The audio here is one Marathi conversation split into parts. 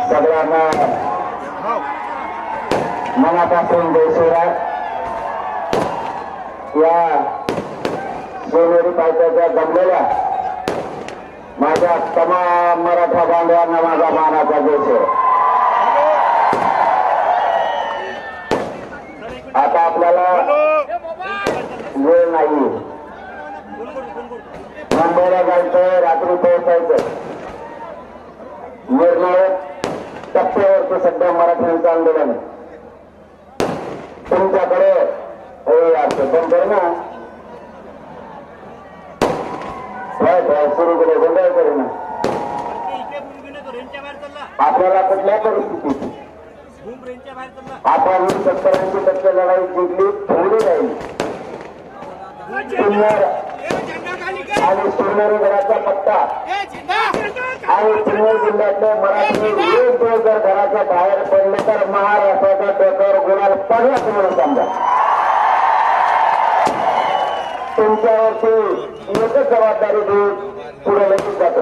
सगळ्यांना मनापासून देशोरा या सोनेरी पायथ्याच्या जमलेल्या माझ्या तमाम मराठा बांधवांना माझा मानाचा देश आहे. आता आपल्याला वेळ नाही. मुंबईला जायचं, रात्री पोहोचायचं. निर्णायक टप्प्यावरती सध्या मराठ्यांचं आंदोलन. तुमच्याकडे बंद कर ना, सुरू केले गोंधळ करू ना. आपल्याला कुठल्या परिस्थितीत आपण 70-80% लढाई जिंकली, थोडी राहील. आणि सोनेरी घराचा पट्टा आणि पुणे जिल्ह्यातले मराठी जर घराच्या बाहेर पडले तर महाराष्ट्राच्या डोक्यावर गुलाल पडलाच म्हणून समजा. तुमच्यावरती एकच जबाबदारी देऊन पुढे लगेच जातो.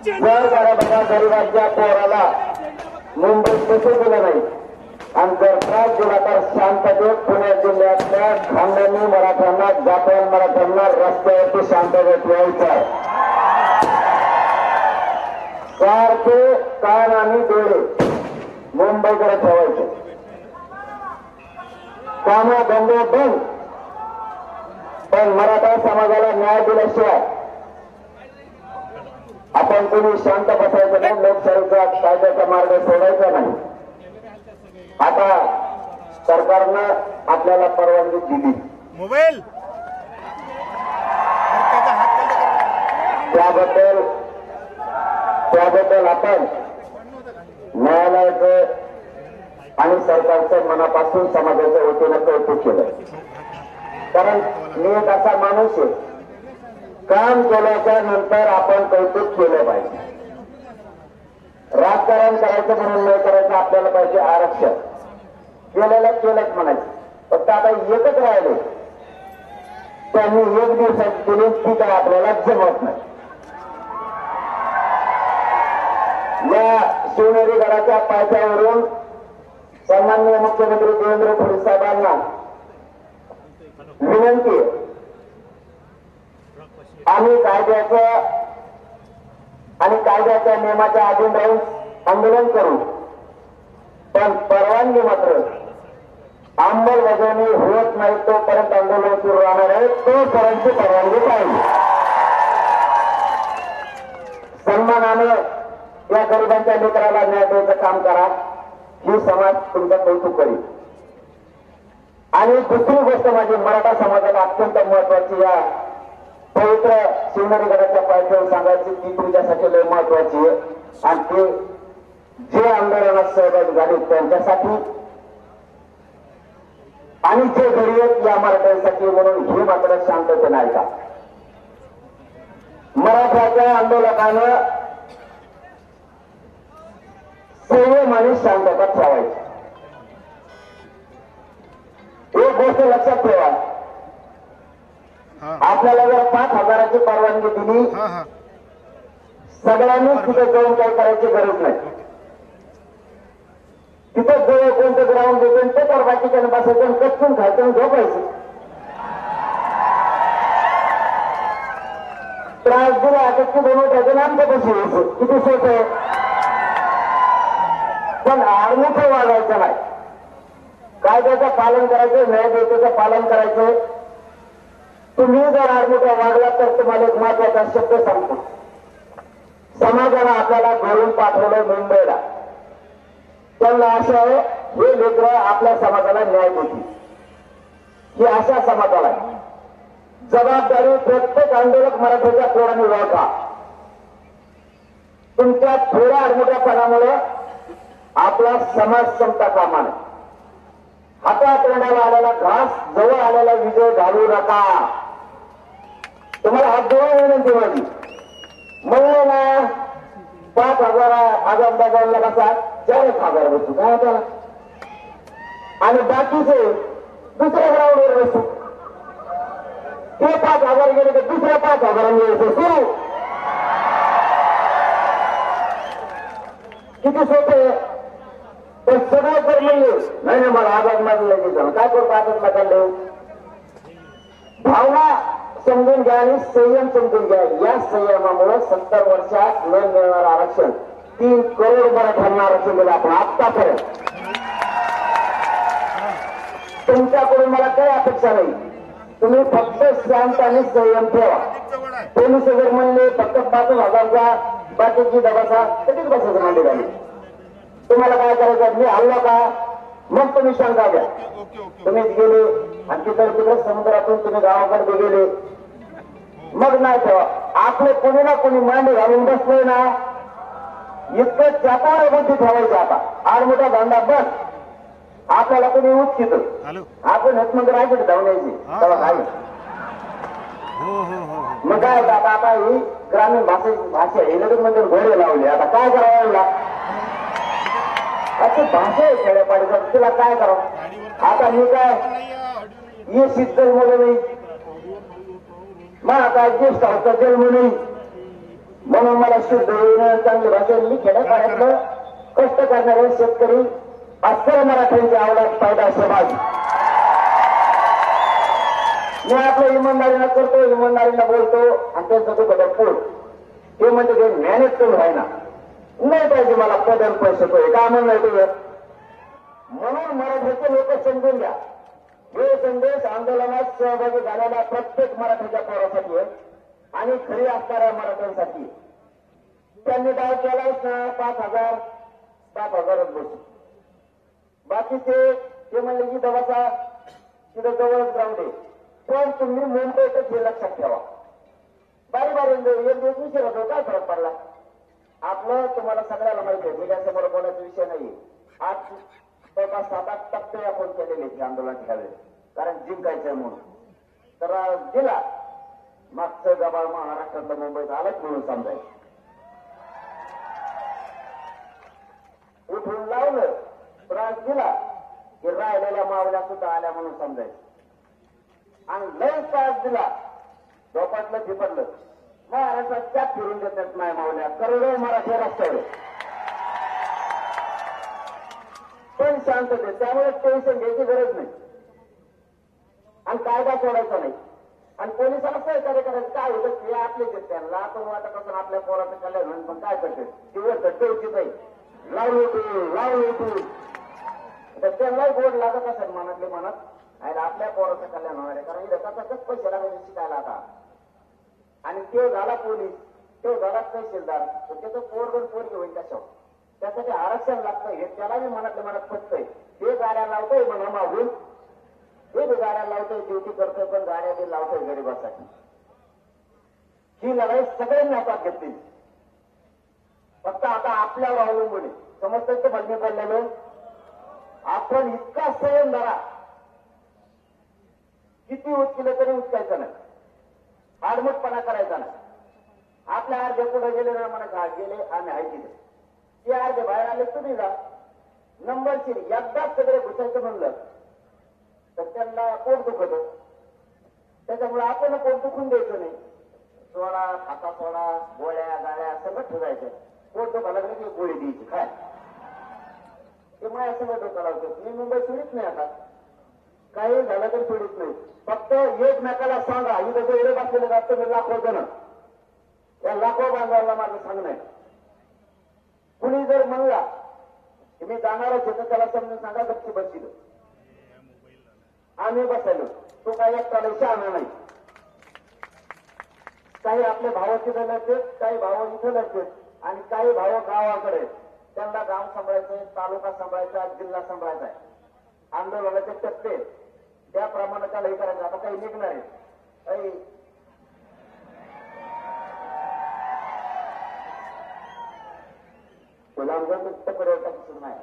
जर बघा गरीबांच्या पोराला मुंबईत कसं दिलं नाही आणि जर त्रास दिला तर शांततेत पुणे जिल्ह्यातल्या खानदानी मराठ्यांना, जापान मराठ्यांना रस्त्यावरती शांततेत यायचं आहे. सारखे कान आणि डोळे मुंबईकडे ठेवायचे. कामं धंदे बंद, पण मराठा समाजाला न्याय दिल्याशिवाय आपण कोणी शांत बसायचं नाही. लोकशाहीचा कायद्याचा मार्ग सोडायचा नाही. आता सरकारनं आपल्याला परवानगी दिली. मोबाईल त्याबद्दल आपण न्यायालयाचं आणि सरकारचं मनापासून समाजाच्या वतीनं कौतुक केलं. कारण मी एक असा माणूस आहे, काम केल्याच्या नंतर आपण कौतुक केलं पाहिजे. राजकारण करायचं म्हणून नाही करायचं. आपल्याला पाहिजे आरक्षण. केलेलं केलंच म्हणायचं. फक्त आता एकच राहिले, त्यांनी एक दिवसात केली ती काय आपल्याला जमत नाही. या सोनेरी गडाच्या पायथ्यावरून सन्माननीय मुख्यमंत्री देवेंद्र फडणवीस साहेबांना विनंती आहे, आम्ही कायद्याचं आणि कायद्याच्या नियमाच्या अधीन राहून आंदोलन करू, पण परवानगी मात्र अंमलबजावणी होत नाही तोपर्यंत आंदोलन सुरू राहणार आहे. तोपर्यंत परवानगी पाहिजे. सन्मानानं या गरिबांच्या मित्राला न्याय द्यायचं काम करा. ही समाज तुमचं कौतुक करील. आणि दुसरी गोष्ट माझी मराठा समाजाला अत्यंत महत्वाची या पवित्र सोनेरी गडाच्या पायथ्यावर सांगायची ती तुमच्यासाठी लय महत्वाची आहे. आणि ते जे आंदोलनात सहभागी झाले त्यांच्यासाठी आणि जे घरी आहेत या मराठ्यांसाठी म्हणून हे मात्र शांतते नाही का. मराठ्याच्या आंदोलकानं संयम आणि शांतता ठेवायची. एक गोष्ट लक्षात ठेवा, आपल्याला जर 5,000ची परवानगी दिली, सगळ्यांनीच तिथे जाऊन काही करायची गरज नाही. तिथे जवळ कोणतं ग्राउंड देतो ते तर बाकीच्यानं बसायचं, कचून खायचं आणि झोपायचं. त्रास दिला अटकची बनवतायचं आमचं कशी यायचं, किती सोपं आहे. पण आडमुठं वागायचं नाही. कायद्याचं पालन करायचं, न्यायदेवतेचं पालन करायचं. तुम्ही जर आडमुठा वागला तर तुम्हाला एक महत्वाचा शब्द सांगतो. समाजाला आपल्याला घरून पाठवलं मुंबईला, त्यांना असं आहे हे लेकरं आपल्या समाजाला न्याय देतील. ही अशा समाजाला जबाबदारी प्रत्येक आंदोलक मराठ्याच्या पोरांनी ओळखा. तुमच्या थोड्या आडमुठ्यापणामुळे आपला समाज संपता कामा नये. हातात तोंडाला आलेला घास, जवळ आलेला विजय घालू नका. तुम्हाला हात जोडून विनंती माझी. म्हणलं ना 5,000 आजमदादांना कसा 4,000 बसू काय आता, आणि बाकीचे दुसऱ्या ग्राउंडवर बसू. ते 5,000 गेले तर दुसऱ्या 5,000 यायचं सुरू. किती सोपे आहे. पण सगळं जर म्हणले नाही नाही मला आजाद मानलं की झालं काय करतो आजाद मानलं. भावना समजून घ्या आणि संयम समजून घ्या. या संयमामुळे 70 वर्षात न मिळणार आरक्षण 3 करोड मराठ्यांना आरक्षण दिलं आपण आतापर्यंत. तुमच्याकडून मला काही अपेक्षा नाही. तुम्ही फक्त शांत आणि संयम ठेवा. पोलीस जर म्हणले फक्त 5,000चा बाकीची दबासा कधीच बसायचं मांडी झाली. तुम्हाला काय करायचं मी हल्ला का मग तुम्ही शंका घ्या. तुम्हीच गेले आणि तिकडे समुद्रातून तुम्ही गावाकडे गेले मग नाही ठेवा. आपले कोणी ना कोणी मांडी घालून बसलोय ना इतकं चापाळ बुद्धी ठेवायची. आता आडमोठा धंदा बस. आपल्याला कोणी उचकित आपण हतमंत राहायचं धावून यायची तेव्हा काय मग काय होतं. आता ही ग्रामीण भाषा इंग्रजी मध्ये घोडे लावले. आता काय करावं अशी भाषा आहे खेड्यापाडीचा तिला काय करावं. आता मी काय ये शिस्तर मध्ये नाही मला काय ज्येष्ठ होता जन्म नाही म्हणून मला शुद्ध होईन चांगली भाषा. मी खेड्यापाड्यातलं कष्ट करणारे शेतकरी अस्सल मराठ्यांची आवडत पैदा समाज. मी आपलं इमानदारीनं करतो इमानदारीनं बोलतो आणि त्यांचं दुःख बघतो. ते म्हणजे ते मॅनेज करून व्हायना नाही पाहिजे मला पदन पैसे काय म्हणून नाही तुझं. म्हणून मराठ्याचे लोक समजून घ्या. हे संदेश आंदोलनात सहभागी झालेल्या प्रत्येक मराठ्याच्या पोरासाठी आहे आणि खरी असणाऱ्या मराठ्यांसाठी. त्यांनी डाव केलाच ना 5,000 बसू. बाकीचे ते म्हणले की दवासा तिथं जवळच ग्राउंड आहे. पण तुम्ही मुंबईतच हे लक्षात ठेवा. बारी एक दिवस उशीर होतो काय फरक पडला. आपलं तुम्हाला सगळ्याला माहिती आहे. मीडियासमोर बोलायचा विषय नाही. आज जवळपास 7-8 टप्पे आपण केलेले आंदोलन ठेवले कारण जिंकायचंय म्हणून. तर दिला मागचं गबाळ महाराष्ट्रातलं मुंबईत आलंच म्हणून समजायचं. उठून लावलं त्रास दिला की राहिलेल्या मावल्या सुद्धा आल्या म्हणून समजायचं. आणि लय त्रास दिला झोपाटलं झिपटलं महाराष्ट्रात त्यात फिरून देतात नाही मावल्या करोडो मराठी रस्त्यावर पण शांतते. त्यामुळे टेन्शन घ्यायची गरज नाही आणि कायदा सोडायचा नाही. आणि पोलिसांना सहकार्य करायचं काय होतं ते आपलेच आहेत. त्यांना आपण वाटत आपल्या पोराचं कल्याण म्हणून पण काय करते दिवस धट्टे नाही लावू तर त्यांनाही गोड लागत असेल मनातले मनात आणि आपल्या पोराचं कल्याण होणार आहे. कारण इथं कसाच पैसे लागायचे शिकायला आता. आणि तो झाला पोलीस तो झाला तहसीलदार तर त्याचं पोरगण पोरगी होईल कशावर. त्यासाठी आरक्षण लागतं हे त्याला मी मनातल्या मनात पटतंय. ते गाड्या लावतोय म्हणा मागून ते गाड्या लावतोय ड्युटी करतोय पण गाड्या बी लावतोय गरिबासाठी. ही लढाई सगळ्यांनी हातात घेतली. फक्त आता आपल्यावर अवलंबून आहे. समजतंय ते बंदी पडलेलं आपण इतका संयम धरा किती उचकिलं तरी उचकायचं नाही. आडमटपणा करायचा नाही. आपल्या अर्धे पुढे गेले ना म्हणा गेले आम्ही आहे तिथे ते अर्धे बाहेर आले तुम्ही जा नंबरशीर एकदाच सगळे घुसायचं म्हणलं तर त्यांना पोट दुखत. त्याच्यामुळे आपण पोट दुखून द्यायचं नाही. सोडा खाता सोडा गोळ्या गाळ्या सगळं ठेवायचं. पोट दुखा लागलं की गोळी द्यायची काय ते माझ्या सगळं डोकं लावतो. मी मुंबई सोडित नाही आता काही झालं तर सोडित नाही. फक्त एकमेकाला सांगा इथं एवढे बसलेले जास्त मी लाखो जण या लाखो बांधवांना माझं सांगणं आहे. कुणी जर म्हणला की मी जाणारच होतं त्याला समजून सांगा गप्पी बसलो आम्ही बसायलो. तो काही एकटा शहाणा नाही. काही आपले भाव तिथं लढतेत काही भाव इथं लढतेत आणि काही भाव गावाकडे. त्यांना गाव सांभाळायचंय तालुका सांभाळायचा जिल्हा सांभाळायचा आहे. आंदोलनाचे टप्पे त्याप्रमाणे त्याला हे करायचं. आता काही निघणार आहे काही गुलामगंज पर्यटक नाही.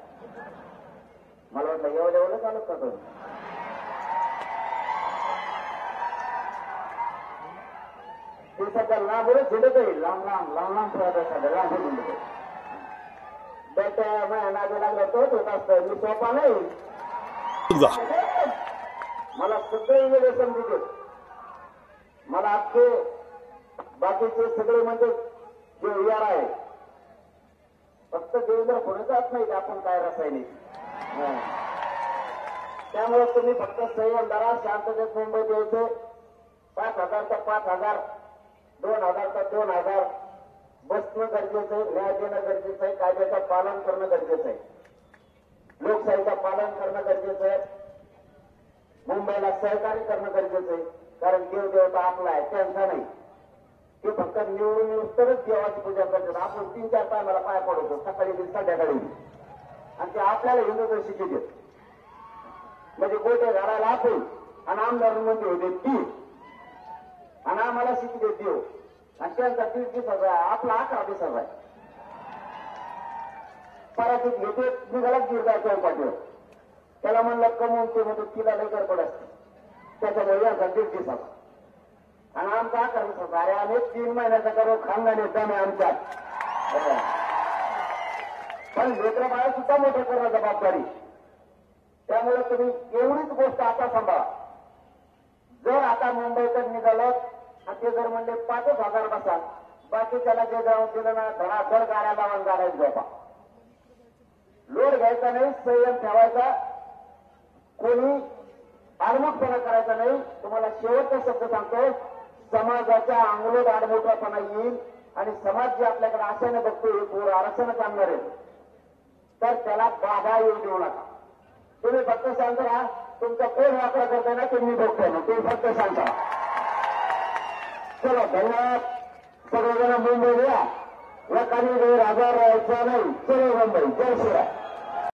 मला वाटलं एवढं चालू का तो ते सध्या लांबच झेलत आहे. लांब प्रवासाला लांब झेलत त्या नादी लागला तोच होत असतं. मी सोपा नाही. मला सगळे वेगळे समजू देत. मला अख्खे बाकीचे सगळे म्हणजे जे यार आहे फक्त देवेंद्र फडणवीसच नाही आपण काय रासायनिक. त्यामुळे तुम्ही फक्त संयम धरा, शांततेत मुंबईत यायचं. 5,000 तर 5,000, 2,000 तर 2,000 बसणं गरजेचं आहे, न्याय देणं गरजेचं आहे, कायद्याचं पालन करणं गरजेचं आहे, लोकशाहीचं पालन करणं गरजेचं आहे, मुंबईला सहकार्य करणं गरजेचं आहे. कारण देवदेवता आपला आहे, त्यांचा नाही. ते फक्त निवडून येऊस तरच देवाची पूजा करतात. आपण 3-4 टायमाला पाय पडतो, सकाळी बी संध्याकाळी, आणि ते आपल्याला हिंदू शिकवतात. म्हणजे गोटे घालायला आपण आणि आमदार म्हणजे होते ती, आणि आम्हाला शिकू देत देव, आणि त्यांचा 30 दिवसाचा आहे, आपला 11 दिवसाचा आहे. परातीत घेते निघाला गिरगाव चौपाटीवर, त्याला म्हणलं कमवून ते म्हणतो तिला लय गडबड असते, त्याच्यामुळे यांचा 1.5 दिवसाचा आणि आमचा 11 दिवसाचा. अरे आम्ही 3 महिन्याचा करो खानदानी दमे आमच्यात. पण लेकरं बाळा सुद्धा मोठं करणं जबाबदारी. त्यामुळे तुम्ही एवढीच गोष्ट आता सांभाळा. जर आता मुंबईकर निघालं आणि ते जर म्हणले 5,000 बसा, बाकी त्याला जे जाऊन दिलं ना धडाधड गाड्या लावून गाड्यात झोपा. लोड घ्यायचा नाही, संयम ठेवायचा, कोणी आडमुठपणा करायचा नाही. तुम्हाला शेवटचा शब्द सांगतो, समाजाच्या अंगलोट आडमुठापणा येईल आणि समाज जे आपल्याकडे आशेने बघतो हे पोर आरक्षणच आणणार आहे, तर त्याला बाधा येऊ देऊ नका. तुम्ही फक्त शांत राहा. तुमचा कोण वाकडा करताय ना तुम्ही बघताय ना, तुम्ही फक्त शांत राहा. चला धन्यवाद. सगळेजण मुंबईला या, या काही गैरहजर राहायचं नाही. चलो मुंबई, जय श्रीराम.